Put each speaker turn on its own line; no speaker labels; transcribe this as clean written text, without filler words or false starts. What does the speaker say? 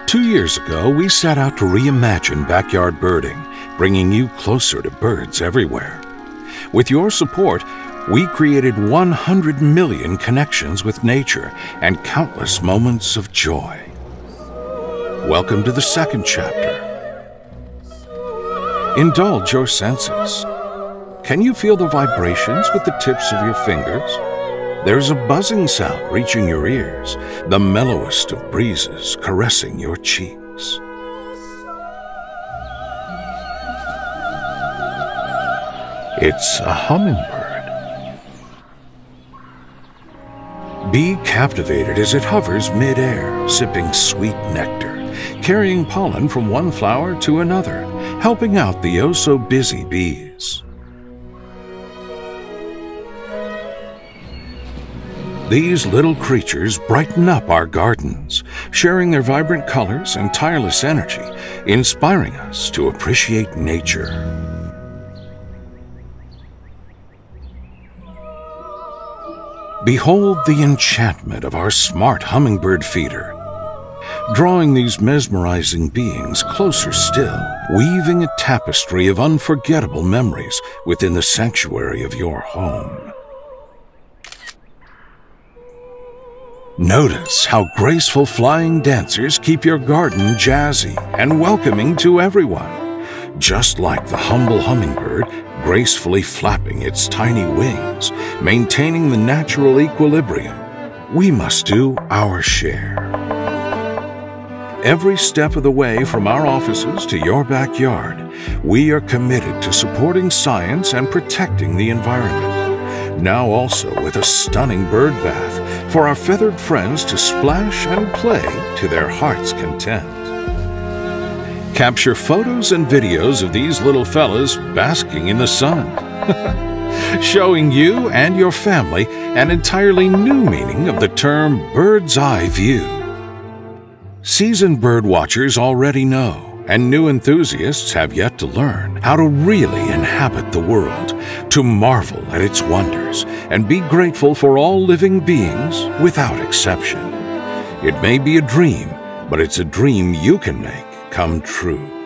2 years ago, we set out to reimagine backyard birding, bringing you closer to birds everywhere. With your support, we created 100 million connections with nature and countless moments of joy. Welcome to the second chapter. Indulge your senses. Can you feel the vibrations with the tips of your fingers? There's a buzzing sound reaching your ears, the mellowest of breezes caressing your cheeks. It's a hummingbird. Be captivated as it hovers mid-air, sipping sweet nectar, carrying pollen from one flower to another, helping out the oh-so-busy bees. These little creatures brighten up our gardens, sharing their vibrant colors and tireless energy, inspiring us to appreciate nature. Behold the enchantment of our smart hummingbird feeder, drawing these mesmerizing beings closer still, weaving a tapestry of unforgettable memories within the sanctuary of your home. Notice how graceful flying dancers keep your garden jazzy and welcoming to everyone. Just like the humble hummingbird, gracefully flapping its tiny wings, maintaining the natural equilibrium, we must do our share. Every step of the way from our offices to your backyard, we are committed to supporting science and protecting the environment. Now also with a stunning bird bath for our feathered friends to splash and play to their heart's content. Capture photos and videos of these little fellas basking in the sun, showing you and your family an entirely new meaning of the term bird's eye view. Seasoned bird watchers already know, and new enthusiasts have yet to learn how to really inhabit the world, to marvel at its wonders, and be grateful for all living beings without exception. It may be a dream, but it's a dream you can make come true.